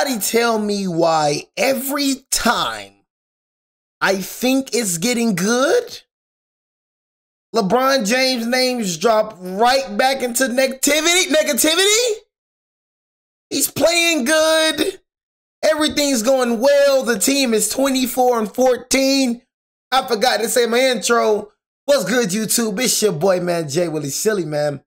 Somebody tell me why every time I think it's getting good, LeBron James' names drop right back into negativity. He's playing good. Everything's going well. The team is 24-14. I forgot to say my intro. What's good, YouTube? It's your boy, man, Jay Willie Silly, man,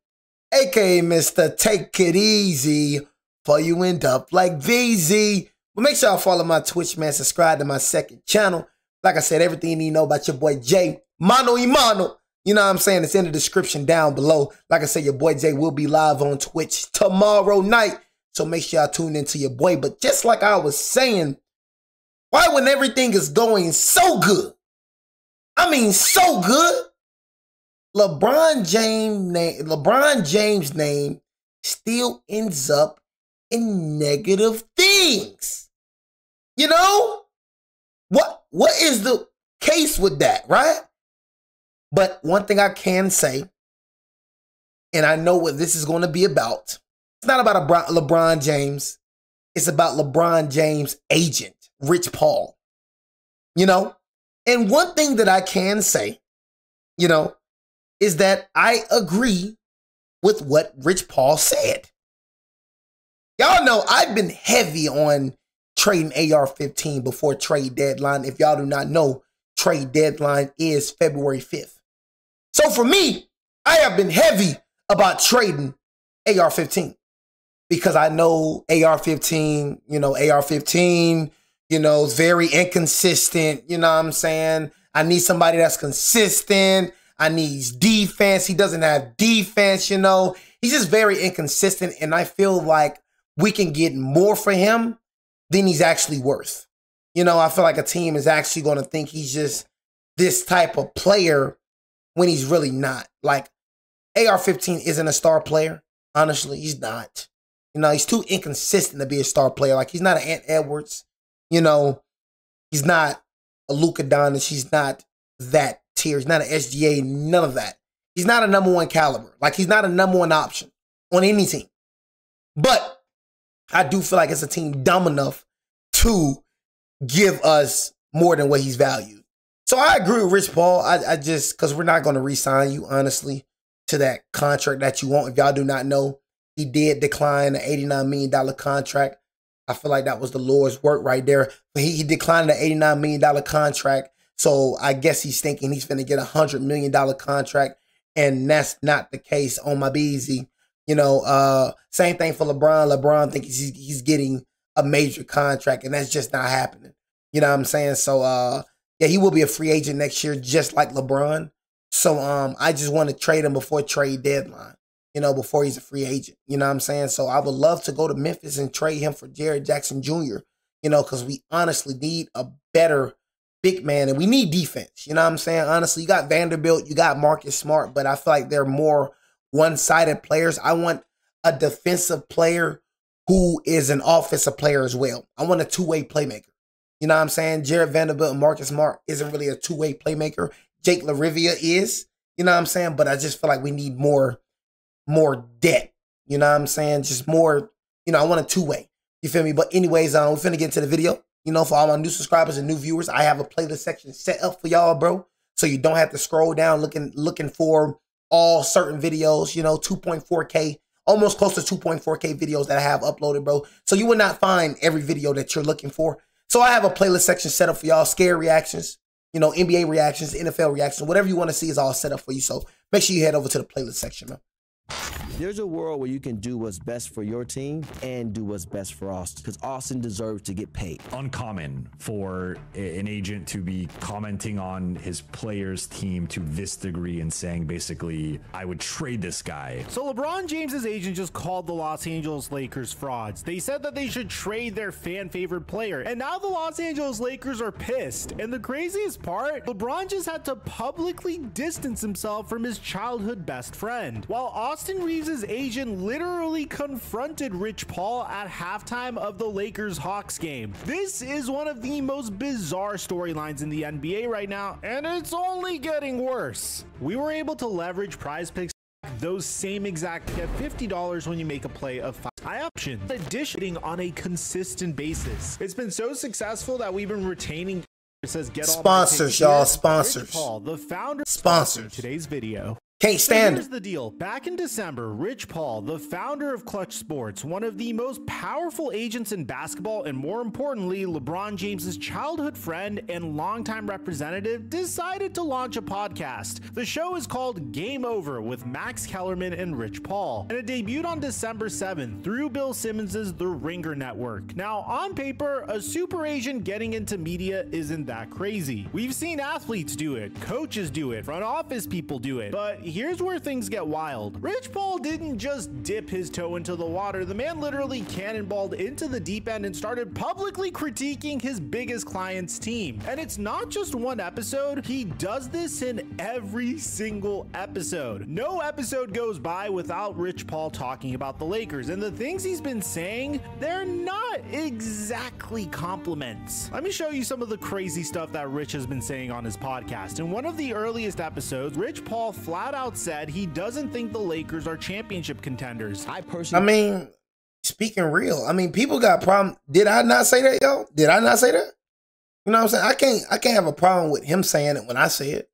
aka Mr. Take It Easy before you end up like VZ. But make sure y'all follow my Twitch, man. Subscribe to my second channel. Like I said, everything you need to know about your boy Jay, mano y mano. You know what I'm saying? It's in the description down below. Like I said, your boy Jay will be live on Twitch tomorrow night. So make sure y'all tune into your boy. But just like I was saying, why when everything is going so good, I mean so good, LeBron James' name still ends up in negative things. You know? What is the case with that, right? But one thing I can say, and I know what this is going to be about, it's not about LeBron James. It's about LeBron James' agent, Rich Paul. You know? And one thing that I can say, you know, is that I agree with what Rich Paul said. Y'all know I've been heavy on trading AR-15 before trade deadline. If y'all do not know, trade deadline is February 5th. So for me, I have been heavy about trading AR-15 because I know AR-15, is very inconsistent. You know what I'm saying? I need somebody that's consistent. I need defense. He doesn't have defense, you know. He's just very inconsistent, and I feel like we can get more for him than he's actually worth. You know, I feel like a team is actually going to think he's just this type of player when he's really not. Like, AR-15 isn't a star player. Honestly, he's not. You know, he's too inconsistent to be a star player. Like, he's not an Ant Edwards. You know, he's not a Luka Doncic. He's not that tier. He's not an SGA, none of that. He's not a number one caliber. Like, he's not a number one option on any team. But I do feel like it's a team dumb enough to give us more than what he's valued. So I agree with Rich Paul. I just, because we're not going to re-sign you, honestly, to that contract that you want. If y'all do not know, he did decline an $89 million contract. I feel like that was the Lord's work right there. But he declined an $89 million contract. So I guess he's thinking he's going to get a $100 million contract. And that's not the case on my BZ. You know, same thing for LeBron. LeBron thinks he's getting a major contract, and that's just not happening. You know what I'm saying? So, yeah, he will be a free agent next year, just like LeBron. So, I just want to trade him before trade deadline, you know, before he's a free agent. You know what I'm saying? So I would love to go to Memphis and trade him for Jared Jackson Jr., you know, because we honestly need a better big man, and we need defense. You know what I'm saying? Honestly, you got Vanderbilt, you got Marcus Smart, but I feel like they're more one-sided players. I want a defensive player who is an offensive player as well. I want a two-way playmaker. You know what I'm saying? Jared Vanderbilt and Marcus Smart isn't really a two-way playmaker. Jake LaRivia is. You know what I'm saying? But I just feel like we need more depth. You know what I'm saying? Just more, you know, I want a two-way. You feel me? But anyways, we're finna get into the video. You know, for all my new subscribers and new viewers, I have a playlist section set up for y'all, bro. So you don't have to scroll down looking for all certain videos, you know, 2.4K, almost close to 2.4K videos that I have uploaded, bro. So you will not find every video that you're looking for. So I have a playlist section set up for y'all, scare reactions, you know, NBA reactions, NFL reactions, whatever you want to see is all set up for you. So make sure you head over to the playlist section, man. There's a world where you can do what's best for your team and do what's best for Austin, because Austin deserves to get paid. Uncommon for an agent to be commenting on his player's team to this degree and saying basically, I would trade this guy. So LeBron James's agent just called the Los Angeles Lakers frauds. They said that they should trade their fan favorite player, and now the Los Angeles Lakers are pissed. And the craziest part, LeBron just had to publicly distance himself from his childhood best friend, while Austin Reaves' agent literally confronted Rich Paul at halftime of the Lakers-Hawks game. This is one of the most bizarre storylines in the NBA right now, and it's only getting worse. We were able to leverage Prize Picks those same exact get $50 when you make a play of 5. I option additioning on a consistent basis. It's been so successful that we've been retaining. It says get sponsors, y'all. Sponsors. Rich Paul, the founder, sponsors. Today's video. Can't stand Here's the deal. Back in December, Rich Paul, the founder of Clutch Sports, one of the most powerful agents in basketball, and more importantly, LeBron James's childhood friend and longtime representative, decided to launch a podcast. The show is called Game Over with Max Kellerman and Rich Paul, and it debuted on December 7th through Bill Simmons' The Ringer Network. Now, on paper, a super agent getting into media isn't that crazy. We've seen athletes do it, coaches do it, front office people do it, but here's where things get wild. Rich Paul didn't just dip his toe into the water. The man literally cannonballed into the deep end and started publicly critiquing his biggest client's team. And it's not just one episode. He does this in every single episode. No episode goes by without Rich Paul talking about the Lakers. And the things he's been saying, they're not exactly compliments. Let me show you some of the crazy stuff that Rich has been saying on his podcast. In one of the earliest episodes, Rich Paul flat out said he doesn't think the Lakers are championship contenders. I mean, speaking real, I mean, people got problem. Did I not say that, yo? Did I not say that? You know what I'm saying? I can't have a problem with him saying it when I say it.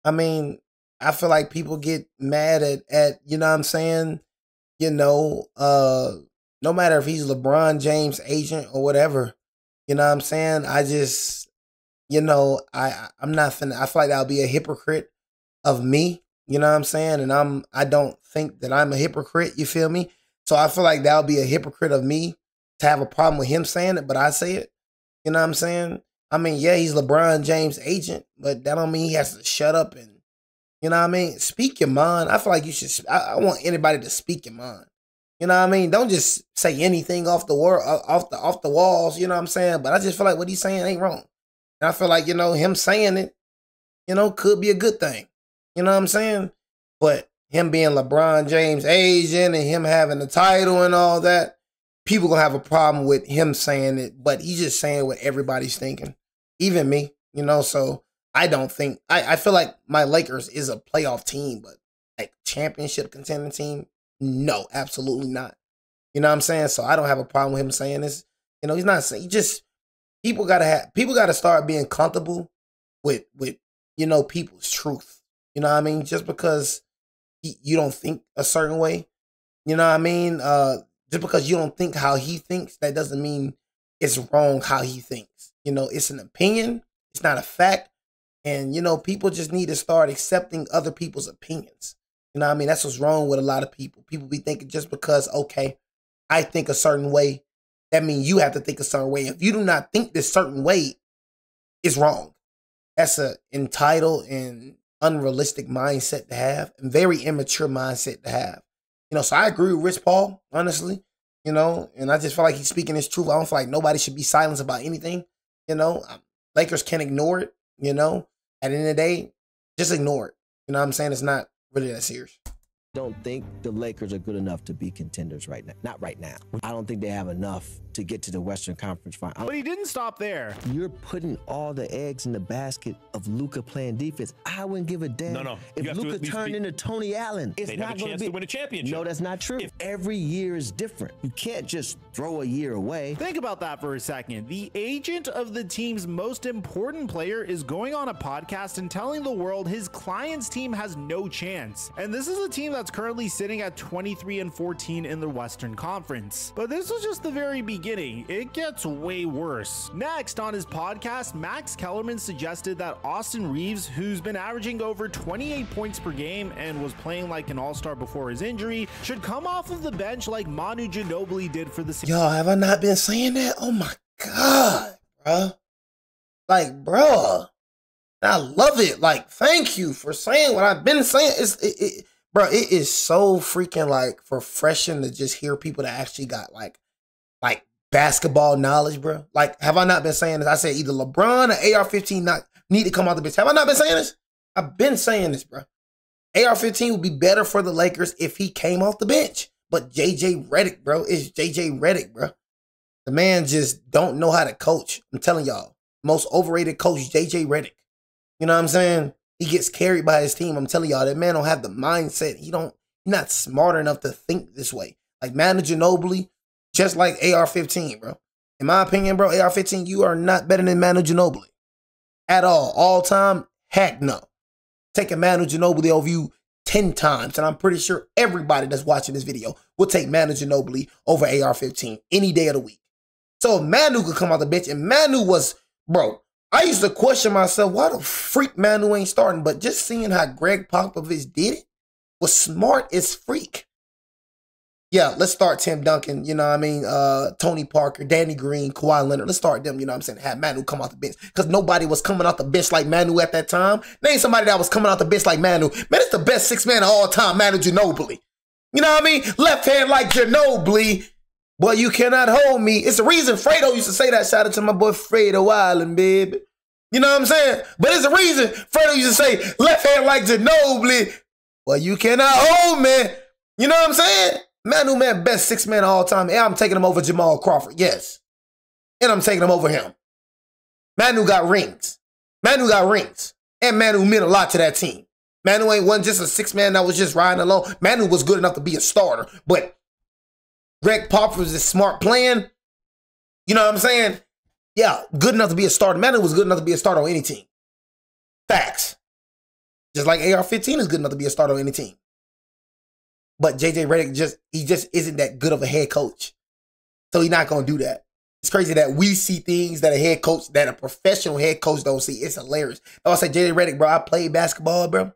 I mean, I feel like people get mad at you know what I'm saying? You know, no matter if he's LeBron James' agent or whatever, you know what I'm saying? I just, you know, I'm not finna, I feel like that'll be a hypocrite of me. You know what I'm saying? And I don't think that I'm a hypocrite, you feel me? So I feel like that would be a hypocrite of me to have a problem with him saying it, but I say it. You know what I'm saying? I mean, yeah, he's LeBron James' agent, but that don't mean he has to shut up and, you know what I mean? Speak your mind. I feel like you should, I want anybody to speak your mind. You know what I mean? Don't just say anything off the walls, you know what I'm saying? But I just feel like what he's saying ain't wrong. And I feel like, you know, him saying it, you know, could be a good thing. You know what I'm saying? But him being LeBron James' agent and him having the title and all that, people gonna have a problem with him saying it. But he's just saying what everybody's thinking, even me. You know, so I don't think I feel like my Lakers is a playoff team, but like championship contending team, no, absolutely not. You know what I'm saying? So I don't have a problem with him saying this. You know, he's not saying. Just people gotta start being comfortable with you know people's truth. You know what I mean? Just because you don't think a certain way, you know what I mean? Just because you don't think how he thinks, that doesn't mean it's wrong how he thinks. You know, it's an opinion. It's not a fact. And, you know, people just need to start accepting other people's opinions. You know what I mean? That's what's wrong with a lot of people. People be thinking just because, okay, I think a certain way, that means you have to think a certain way. If you do not think this certain way, it's wrong. That's an entitled and unrealistic mindset to have, and very immature mindset to have. You know, so I agree with Rich Paul, honestly, you know, and I just feel like he's speaking his truth. I don't feel like nobody should be silenced about anything, you know. Lakers can't ignore it, you know. At the end of the day, just ignore it. You know what I'm saying? It's not really that serious. Don't think the Lakers are good enough to be contenders right now. Not right now. I don't think they have enough to get to the Western Conference Final. But he didn't stop there. You're putting all the eggs in the basket of Luka playing defense. I wouldn't give a damn if Luka turned into Tony Allen. It's not going to win a championship. No, that's not true. Every year is different. You can't just throw a year away. Think about that for a second. The agent of the team's most important player is going on a podcast and telling the world his client's team has no chance. And this is a team that's currently sitting at 23-14 in the Western Conference. But this was just the very beginning. It gets way worse. Next, on his podcast, Max Kellerman suggested that Austin Reaves, who's been averaging over 28 points per game and was playing like an all-star before his injury, should come off of the bench like Manu Ginobili did for the... Yo, have I not been saying that? Oh my God, bro. Like, bro, I love it. Like, thank you for saying what I've been saying. Bro, it is so freaking like refreshing to just hear people that actually got like basketball knowledge, bro. Like, have I not been saying this? I said either LeBron or AR-15 not need to come out the bench. Have I not been saying this? I've been saying this, bro. AR-15 would be better for the Lakers if he came off the bench. But JJ Redick, bro, is JJ Redick, bro. The man just don't know how to coach. I'm telling y'all, most overrated coach, JJ Redick. You know what I'm saying? He gets carried by his team. I'm telling y'all, that man don't have the mindset. He's not smart enough to think this way. Like Manu Ginobili, just like AR-15, bro. In my opinion, bro, AR-15, you are not better than Manu Ginobili. At all time, heck no. Taking Manu Ginobili over you 10 times, and I'm pretty sure everybody that's watching this video will take Manu Ginobili over AR-15 any day of the week. So if Manu could come out the bench, and Manu was, bro, I used to question myself, why the freak Manu ain't starting? But just seeing how Greg Popovich did it was smart as freak. Yeah, let's start Tim Duncan, you know what I mean? Tony Parker, Danny Green, Kawhi Leonard. Let's start them, you know what I'm saying? Have Manu come out the bench. Because nobody was coming out the bench like Manu at that time. Name somebody that was coming out the bench like Manu. Man, it's the best six man of all time, Manu Ginobili. You know what I mean? Left hand like Ginobili. Boy, you cannot hold me. It's the reason Fredo used to say that. Shout out to my boy Fredo Island, baby. You know what I'm saying? But it's the reason Fredo used to say, left hand like Ginobili. Boy, you cannot hold me. You know what I'm saying? Manu, man, best six man of all time. And I'm taking him over Jamal Crawford. Yes. And I'm taking him over him. Manu got rings. Manu got rings. And Manu meant a lot to that team. Manu ain't one just a six man that was just riding alone. Manu was good enough to be a starter. But Greg Popovich is smart playing. You know what I'm saying? Yeah, good enough to be a starter. Manu was good enough to be a starter on any team. Facts. Just like AR-15 is good enough to be a starter on any team. But JJ Redick he just isn't that good of a head coach. So he's not going to do that. It's crazy that we see things that a professional head coach don't see. It's hilarious. I say JJ Redick, bro, I played basketball, bro.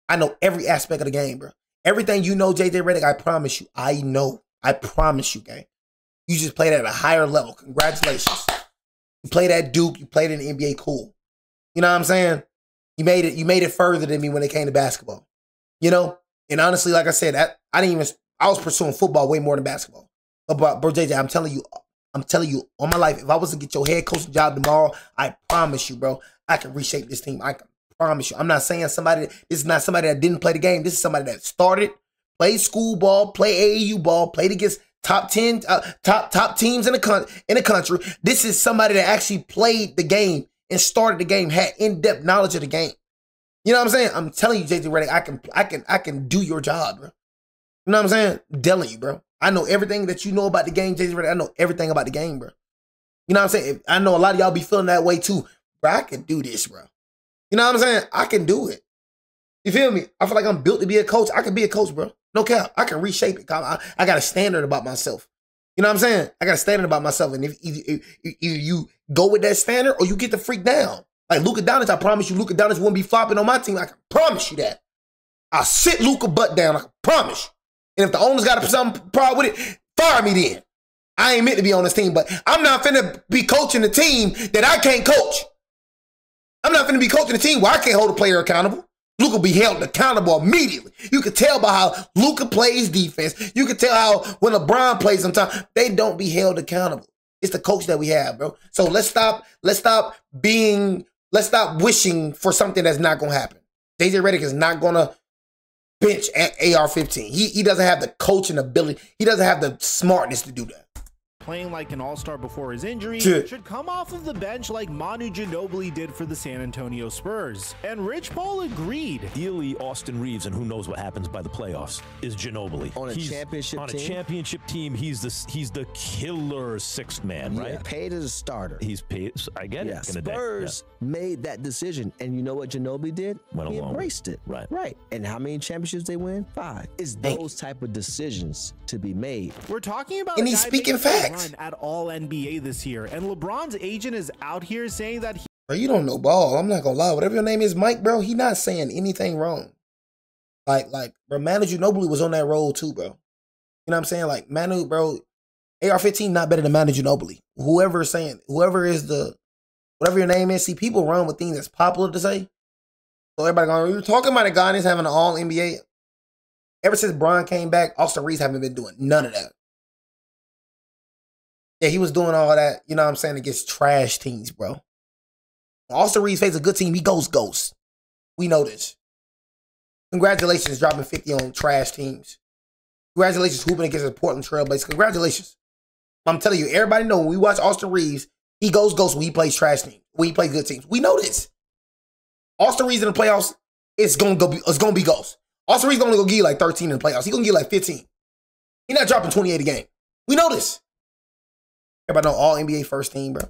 I know every aspect of the game, bro. Everything you know, JJ Redick, I promise you, I know. I promise you, gang. You just played at a higher level. Congratulations. You played at Duke. You played in the NBA. Cool. You know what I'm saying? You made it further than me when it came to basketball. You know? And honestly, like I said, I was pursuing football way more than basketball. But bro, JJ, I'm telling you on my life, if I was to get your head coaching job tomorrow, I promise you, bro, I can reshape this team. I can promise you. I'm not saying this is not somebody that didn't play the game. This is somebody that started, played school ball, played AAU ball, played against top 10, top teams in the country. This is somebody that actually played the game and started the game, had in-depth knowledge of the game. You know what I'm saying? I'm telling you, JJ Redick, I can do your job, bro. You know what I'm saying? I'm telling you, bro. I know everything that you know about the game, JJ Redick. I know everything about the game, bro. You know what I'm saying? I know a lot of y'all be feeling that way too. Bro, I can do this, bro. You know what I'm saying? I can do it. You feel me? I feel like I'm built to be a coach. I can be a coach, bro. No cap. I can reshape it. I got a standard about myself. You know what I'm saying? I got a standard about myself. And if you go with that standard or you get the freak down. Like Luka Doncic, I promise you, Luka Doncic wouldn't be flopping on my team. I can promise you that. I'll sit Luka butt down. I can promise you. And if the owner's got some problem with it, fire me then. I ain't meant to be on this team, but I'm not finna be coaching the team that I can't coach. I'm not finna be coaching the team where I can't hold a player accountable. Luka be held accountable immediately. You can tell by how Luka plays defense. You can tell how when LeBron plays sometimes, they don't be held accountable. It's the coach that we have, bro. So let's stop wishing for something that's not gonna happen. JJ Redick is not gonna bench at AR-15. He doesn't have the coaching ability. He doesn't have the smartness to do that. Playing like an all-star before his injury, should come off of the bench like Manu Ginobili did for the San Antonio Spurs. And Rich Paul agreed. Ideally, Austin Reaves, and who knows what happens by the playoffs, is Ginobili. On a championship team, he's the killer sixth man, right? Yeah, paid as a starter. He's paid. I get it. Spurs made that decision, and you know what Ginobili did? He embraced it. Right. And how many championships they win? 5. It's those type of decisions to be made. We're talking about and he's speaking facts. At all NBA this year, and LeBron's agent is out here saying that bro, you don't know ball. I'm not gonna lie. Whatever your name is, Mike, bro, he not saying anything wrong. Like, bro, Manu Ginobili was on that roll too, bro. You know what I'm saying? Like, Manu, bro, AR-15 not better than Manu Ginobili. Whoever your name is, see, people run with things that's popular to say. So everybody going, you're talking about a guy that's having an all NBA. Ever since Bron came back, Austin Reaves haven't been doing none of that. Yeah, he was doing all that, you know what I'm saying, against trash teams, bro. When Austin Reaves faces a good team, he goes ghost. We know this. Congratulations dropping 50 on trash teams. Congratulations hooping against the Portland Trail Blazers. Congratulations. I'm telling you, everybody know when we watch Austin Reaves, he goes ghost when he plays trash teams, when he plays good teams. We know this. Austin Reaves in the playoffs, it's gonna be ghost. Austin Reaves gonna go give you like 13 in the playoffs. He's gonna get like 15. He's not dropping 28 a game. We know this. Everybody know all NBA first team, bro.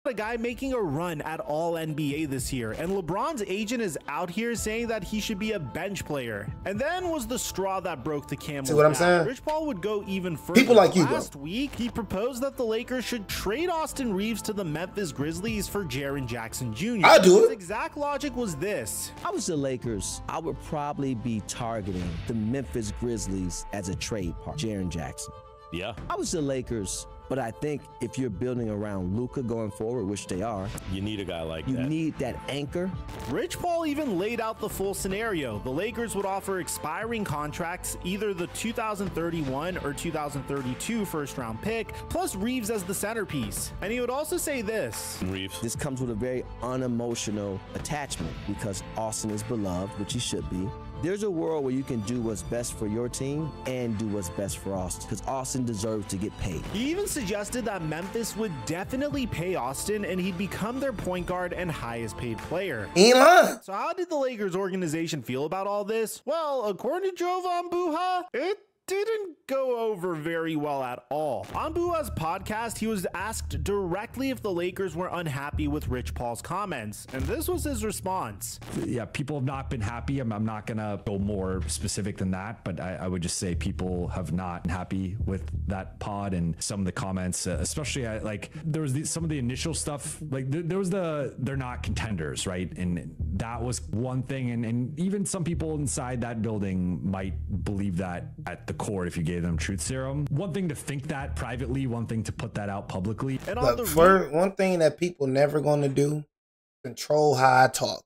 A guy making a run at all NBA this year, and LeBron's agent is out here saying that he should be a bench player. And then was the straw that broke the camel's back. See what I'm saying? Rich Paul would go even further. People like you, bro. Last week, he proposed that the Lakers should trade Austin Reaves to the Memphis Grizzlies for Jaren Jackson Jr. I'll do it. His exact logic was this. If I was the Lakers, I would probably be targeting the Memphis Grizzlies as a trade partner, Jaren Jackson. Yeah. I was the Lakers, but I think if you're building around Luka going forward, which they are, You need a guy like you that. need that anchor. Rich Paul even laid out the full scenario. The Lakers would offer expiring contracts, either the 2031 or 2032 first-round pick, plus Reaves as the centerpiece. And he would also say this. Reaves. This comes with a very unemotional attachment because Austin is beloved, which he should be. There's a world where you can do what's best for your team and do what's best for Austin, because Austin deserves to get paid. He even suggested that Memphis would definitely pay Austin and he'd become their point guard and highest paid player. Ain't lying. So how did the Lakers organization feel about all this? Well, according to Jovan Buha, it didn't go over very well at all. On Bua's podcast, he was asked directly if the Lakers were unhappy with Rich Paul's comments, and this was his response. Yeah, people have not been happy. I'm not gonna go more specific than that, but I would just say people have not been happy with that pod and some of the comments, especially like there was some of the initial stuff, like there was they're not contenders, right? And that was one thing, and even some people inside that building might believe that at the core if you gave them truth serum. One thing to think that privately, one thing to put that out publicly. And on Look, for one thing that people never gonna do, control how I talk.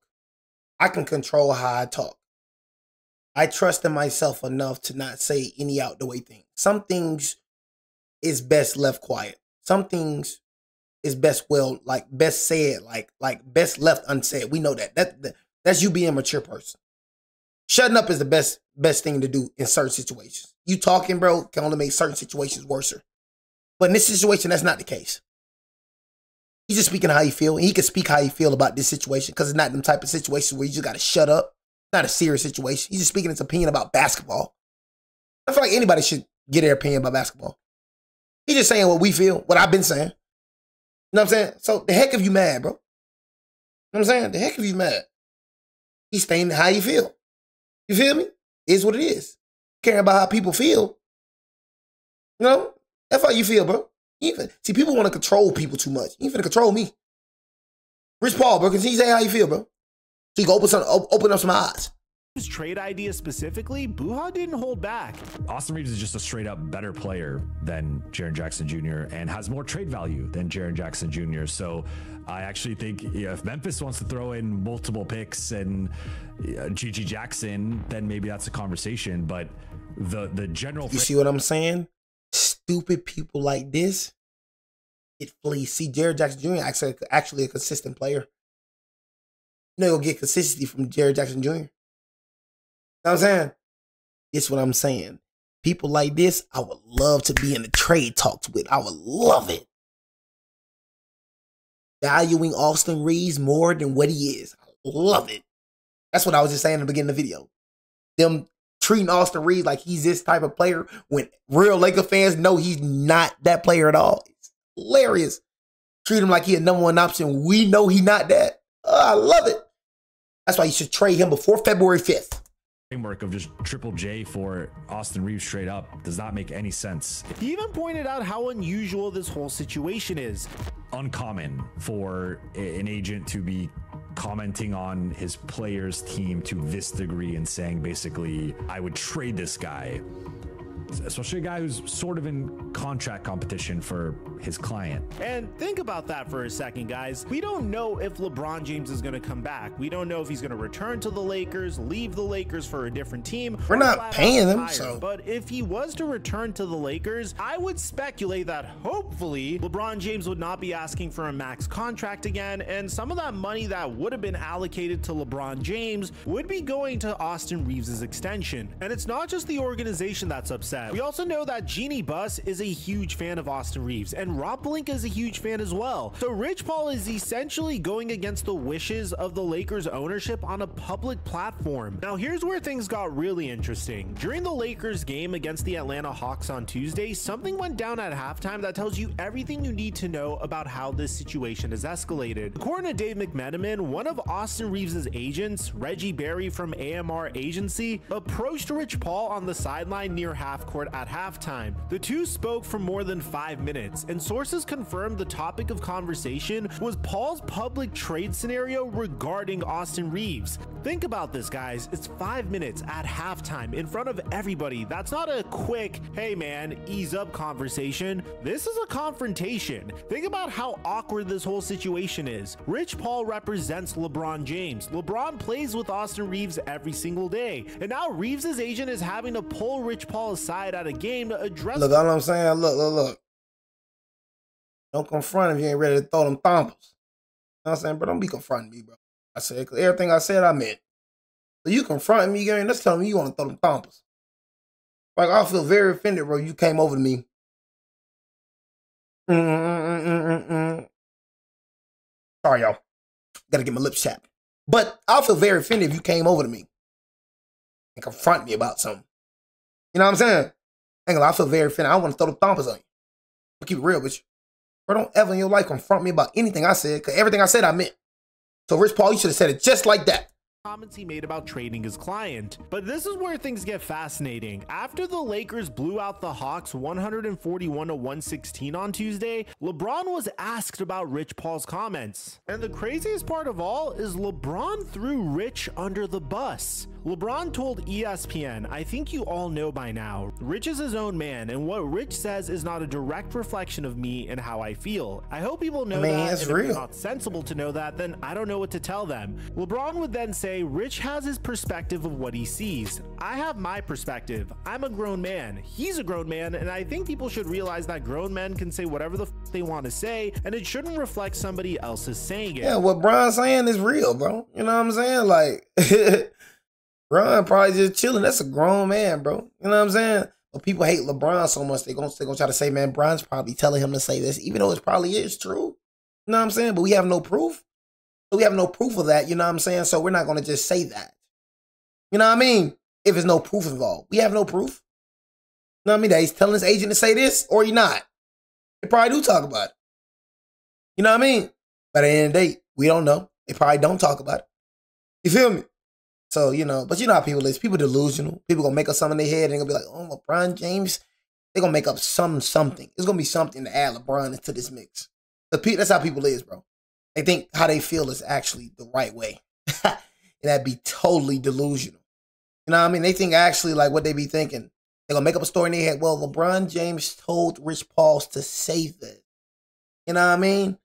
I can control how I talk. I trust in myself enough to not say any out the way things. Some things is best left quiet. Some things is best said, like best left unsaid. We know that. That's you being a mature person. Shutting up is the best thing to do in certain situations. You talking, bro, can only make certain situations worse. But in this situation, that's not the case. He's just speaking how he feel, and he can speak how he feel about this situation because it's not them type of situations where you just got to shut up. It's not a serious situation. He's just speaking his opinion about basketball. I feel like anybody should get their opinion about basketball. He's just saying what we feel, what I've been saying. You know what I'm saying? So the heck if you mad, bro. You know what I'm saying? The heck if you mad. He's saying how you feel. You feel me? It is what it is. Caring about how people feel. You know? That's how you feel, bro. See, people want to control people too much. You ain't finna control me. Rich Paul, bro, can you say how you feel, bro? So you can open up some eyes. His trade idea specifically, Buha didn't hold back. Austin Reaves is just a straight up better player than Jaren Jackson Jr. and has more trade value than Jaren Jackson Jr. So I actually think if Memphis wants to throw in multiple picks and GG Jackson, then maybe that's a conversation. But the general, you see what I'm saying? Stupid people like this, it flees. See, Jaren Jackson Jr. actually a consistent player. You know, you'll get consistency from Jaren Jackson Jr. You know what I'm saying? It's what I'm saying. People like this, I would love to be in the trade talks with. I would love it. Valuing Austin Reaves more than what he is. I love it. That's what I was just saying in the beginning of the video. Them treating Austin Reaves like he's this type of player when real Laker fans know he's not that player at all. It's hilarious. Treat him like he a number one option. We know he not that. I love it. That's why you should trade him before February 5th. Framework of just Triple J for Austin Reaves straight up does not make any sense. He even pointed out how unusual this whole situation is. Uncommon for an agent to be commenting on his player's team to this degree and saying basically, I would trade this guy, especially a guy who's sort of in contract competition for his client. And think about that for a second, guys. We don't know if LeBron James is going to come back. We don't know if he's going to return to the Lakers, leave the Lakers for a different team. We're not paying him, so. But if he was to return to the Lakers, I would speculate that hopefully LeBron James would not be asking for a max contract again, and some of that money that would have been allocated to LeBron James would be going to Austin Reaves' extension. And it's not just the organization that's upset. said. We also know that Jeannie Buss is a huge fan of Austin Reaves, and Rob Pelinka is a huge fan as well. So Rich Paul is essentially going against the wishes of the Lakers ownership on a public platform. Now here's where things got really interesting. During the Lakers game against the Atlanta Hawks on Tuesday, something went down at halftime that tells you everything you need to know about how this situation has escalated. According to Dave McMenamin, one of Austin Reaves' agents, Reggie Berry from AMR Agency, approached Rich Paul on the sideline near half court at halftime. The two spoke for more than 5 minutes, and sources confirmed the topic of conversation was Paul's public trade scenario regarding Austin Reaves. Think about this, guys. It's 5 minutes at halftime in front of everybody. That's not a quick, hey man, ease up conversation. This is a confrontation. Think about how awkward this whole situation is. Rich Paul represents LeBron James. LeBron plays with Austin Reaves every single day, and now Reaves' agent is having to pull Rich Paul aside at a game to address— Look, all I'm saying, look. Don't confront if you ain't ready to throw them thumpers. You know what I'm saying, bro? Don't be confronting me, bro. I said, because everything I said, I meant. So you confronting me, gang, that's telling me you want to throw them thumpers. Like, I feel very offended, bro. You came over to me. Sorry, y'all. Gotta get my lips chapped. But I'll feel very offended if you came over to me and confront me about something. You know what I'm saying? I feel very offended. I want to throw the thumpers on you. But keep it real with you. Bro, don't ever in your life confront me about anything I said, because everything I said, I meant. So, Rich Paul, you should have said it just like that. Comments he made about trading his client. But this is where things get fascinating. After the Lakers blew out the Hawks 141-116 on Tuesday, LeBron was asked about Rich Paul's comments. And the craziest part of all is LeBron threw Rich under the bus. LeBron told ESPN, "I think you all know by now, Rich is his own man, and what Rich says is not a direct reflection of me and how I feel. I hope people know that, it's and real. if it's not sensible to know that, then I don't know what to tell them." LeBron would then say, "Rich has his perspective of what he sees. I have my perspective. I'm a grown man. He's a grown man, and I think people should realize that grown men can say whatever the they want to say, and it shouldn't reflect somebody else's saying it." Yeah, what Brian's saying is real, bro. You know what I'm saying? Like, Brian probably just chilling. That's a grown man, bro. You know what I'm saying? But people hate LeBron so much, they're gonna try to say, man, Brian's probably telling him to say this, even though it probably is true. You know what I'm saying? But we have no proof. So we have no proof of that, you know what I'm saying? So we're not gonna just say that. You know what I mean? If there's no proof involved. We have no proof. You know what I mean? That he's telling his agent to say this, or he not. They probably do talk about it. You know what I mean? But at the end of the day, we don't know. They probably don't talk about it. You feel me? So, you know, but you know how people is. People delusional. People gonna make up something in their head and they're gonna be like, oh, LeBron James. They're gonna make up something. It's gonna be something to add LeBron into this mix. That's how people is, bro. They think how they feel is actually the right way. And that'd be totally delusional. You know what I mean? They think actually like what they be thinking. They're gonna make up a story in their head. Well, LeBron James told Rich Paul to say this. You know what I mean?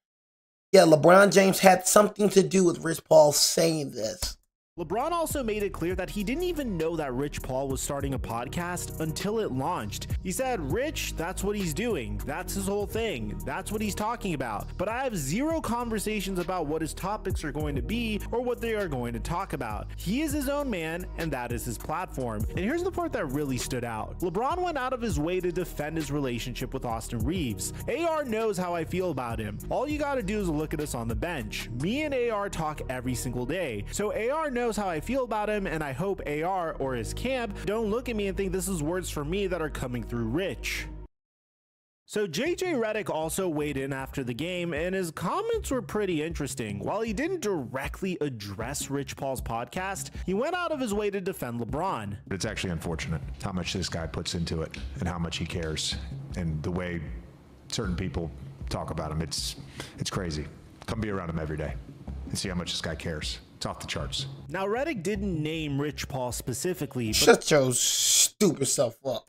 Yeah, LeBron James had something to do with Rich Paul saying this. LeBron also made it clear that he didn't even know that Rich Paul was starting a podcast until it launched. He said, "Rich, that's what he's doing. That's his whole thing. That's what he's talking about. But I have zero conversations about what his topics are going to be or what they are going to talk about. He is his own man, and that is his platform." And here's the part that really stood out. LeBron went out of his way to defend his relationship with Austin Reaves. AR knows how I feel about him. All you gotta do is look at us on the bench. Me and AR talk every single day. So AR knows how I feel about him, and I hope AR or his camp don't look at me and think this is words for me that are coming through Rich. So JJ Redick also weighed in after the game, and his comments were pretty interesting. While he didn't directly address Rich Paul's podcast, he went out of his way to defend LeBron. It's actually unfortunate how much this guy puts into it and how much he cares, and the way certain people talk about him. It's crazy. Come be around him every day and see how much this guy cares. It's off the charts. Now, Redick didn't name Rich Paul specifically, but shut your stupid self up.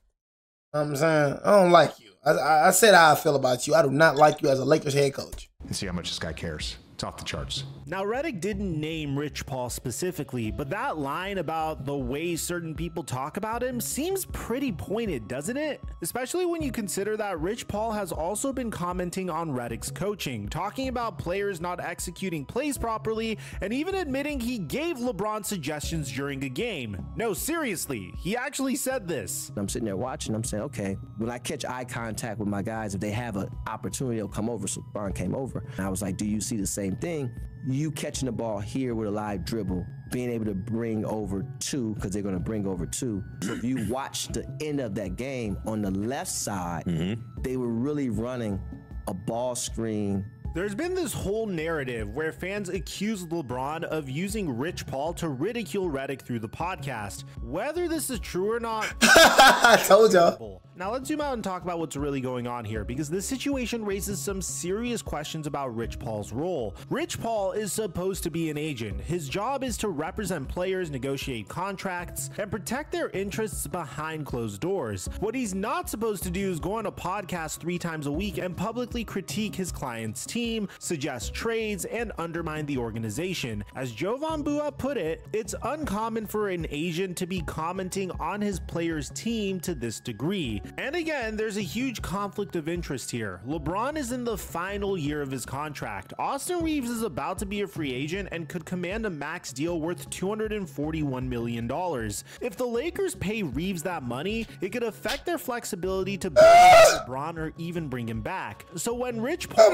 You know what I'm saying? I don't like you. I said how I feel about you. I do not like you as a Lakers head coach. And see how much this guy cares. It's off the charts. Now, Redick didn't name Rich Paul specifically, but that line about the way certain people talk about him seems pretty pointed, doesn't it? Especially when you consider that Rich Paul has also been commenting on Redick's coaching, talking about players not executing plays properly, and even admitting he gave LeBron suggestions during a game. No, seriously, he actually said this. I'm sitting there watching, I'm saying, okay, when I catch eye contact with my guys, if they have an opportunity, they'll come over. So LeBron came over, and I was like, do you see the same thing? You catching the ball here with a live dribble, being able to bring over two, because they're going to bring over two. So if you watch the end of that game, on the left side, they were really running a ball screen. There's been this whole narrative where fans accuse LeBron of using Rich Paul to ridicule Redick through the podcast. Whether this is true or not, I told y'all. Now let's zoom out and talk about what's really going on here, because this situation raises some serious questions about Rich Paul's role. Rich Paul is supposed to be an agent. His job is to represent players, negotiate contracts, and protect their interests behind closed doors. What he's not supposed to do is go on a podcast 3 times a week and publicly critique his client's team, suggest trades, and undermine the organization. As Jovan Buha put it, it's uncommon for an agent to be commenting on his player's team to this degree. And again, there's a huge conflict of interest here. LeBron is in the final year of his contract. Austin Reaves is about to be a free agent and could command a max deal worth $241 million. If the Lakers pay Reaves that money, it could affect their flexibility to back LeBron or even bring him back. So when Rich Paul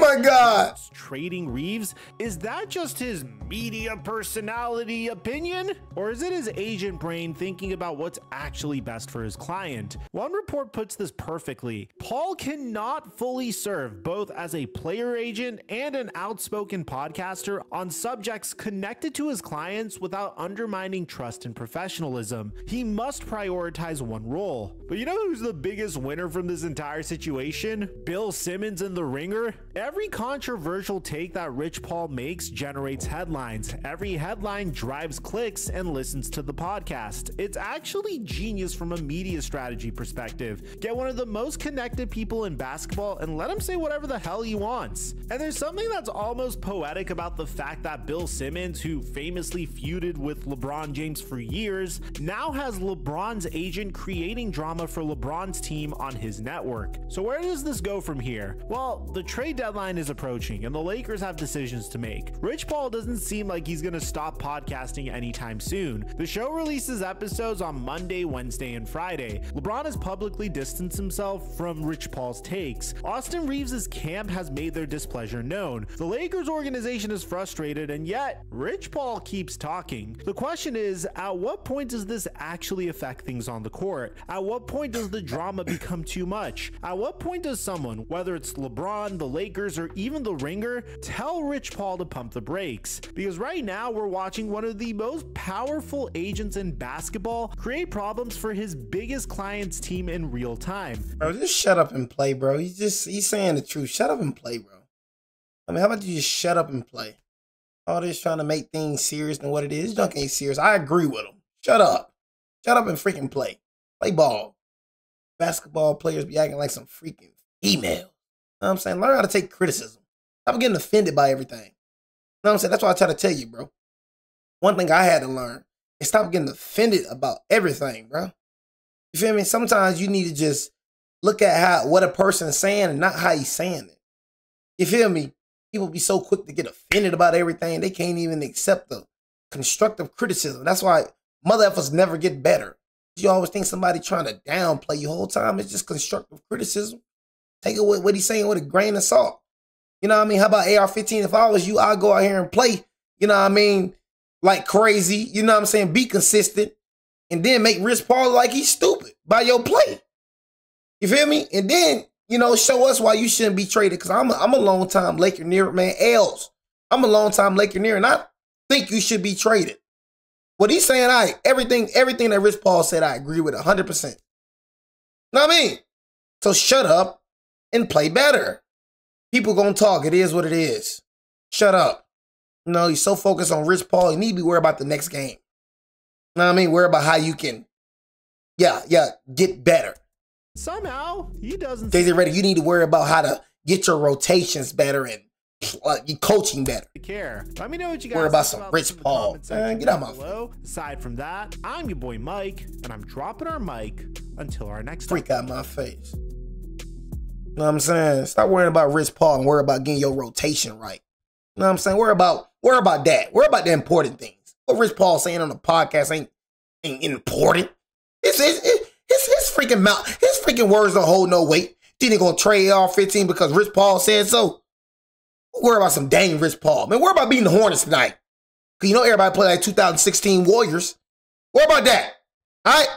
trading Reaves, is that just his media personality opinion? Or is it his agent brain thinking about what's actually best for his client? One report puts this perfectly. Paul cannot fully serve both as a player agent and an outspoken podcaster on subjects connected to his clients without undermining trust and professionalism. He must prioritize one role. But you know who's the biggest winner from this entire situation? Bill Simmons and The Ringer. Every controversial take that Rich Paul makes generates headlines. Every headline drives clicks and listens to the podcast. It's actually genius from a media strategy perspective. Get one of the most connected people in basketball and let him say whatever the hell he wants. And there's something that's almost poetic about the fact that Bill Simmons, who famously feuded with LeBron James for years, now has LeBron's agent creating drama for LeBron's team on his network. So where does this go from here? Well, the trade deadline is approaching and the Lakers have decisions to make. Rich Paul doesn't seem like he's going to stop podcasting anytime soon. The show releases episodes on Monday, Wednesday, and Friday. LeBron has publicly distanced himself from Rich Paul's takes. Austin Reaves' camp has made their displeasure known. The Lakers organization is frustrated, and yet Rich Paul keeps talking. The question is, at what point does this actually affect things on the court? At what point does the drama become too much? At what point does someone, whether it's LeBron, the Lakers, or even The Ringer, tell Rich Paul to pump the brakes? Because right now we're watching one of the most powerful agents in basketball create problems for his biggest client's team in real time. Bro, just shut up and play, bro. He's saying the truth. Shut up and play, bro. I mean, how about you just shut up and play? All this trying to make things serious than what it is. Junk ain't serious. I agree with him. Shut up. Shut up and freaking play. Play ball. Basketball players be acting like some freaking female. You know what I'm saying? Learn how to take criticism. Stop getting offended by everything. You know what I'm saying? That's why I try to tell you, bro. One thing I had to learn is stop getting offended about everything, bro. You feel me? Sometimes you need to just look at what a person's saying and not how he's saying it. You feel me? People be so quick to get offended about everything. They can't even accept the constructive criticism. That's why mother effers never get better. You always think somebody trying to downplay you the whole time. It's just constructive criticism. Take it with what he's saying with a grain of salt. You know what I mean? How about AR-15? If I was you, I'd go out here and play, you know what I mean, like crazy. You know what I'm saying? Be consistent. And then make Rich Paul like he's stupid by your play. You feel me? And then, you know, show us why you shouldn't be traded. Because I'm a long-time Laker near, man. I'm a long-time Laker near, and I think you should be traded. What he's saying, everything that Rich Paul said, I agree with 100%. You know what I mean? So shut up and play better. People gonna talk. It is what it is. Shut up. You know, he's so focused on Rich Paul, you need to be worried about the next game. You know what I mean? Worry about how you can, get better. Somehow, he doesn't. Jay-Z Redick, you need to worry about how to get your rotations better and you coaching better. Care. Let me know what you guys Worry about think some Rich Paul. Man, get out my face. Aside from that, I'm your boy Mike, and I'm dropping our mic until our next freak out my face. You know what I'm saying? Stop worrying about Rich Paul and worry about getting your rotation right. You know what I'm saying? Worry about that. Worry about the important things. What Rich Paul saying on the podcast ain't important. His freaking mouth, his freaking words don't hold no weight. Think they gonna trade all 15 because Rich Paul said so? Worry about some dang Rich Paul. Man, worry about beating the Hornets tonight. Because you know everybody play like 2016 Warriors. Worry about that. All right?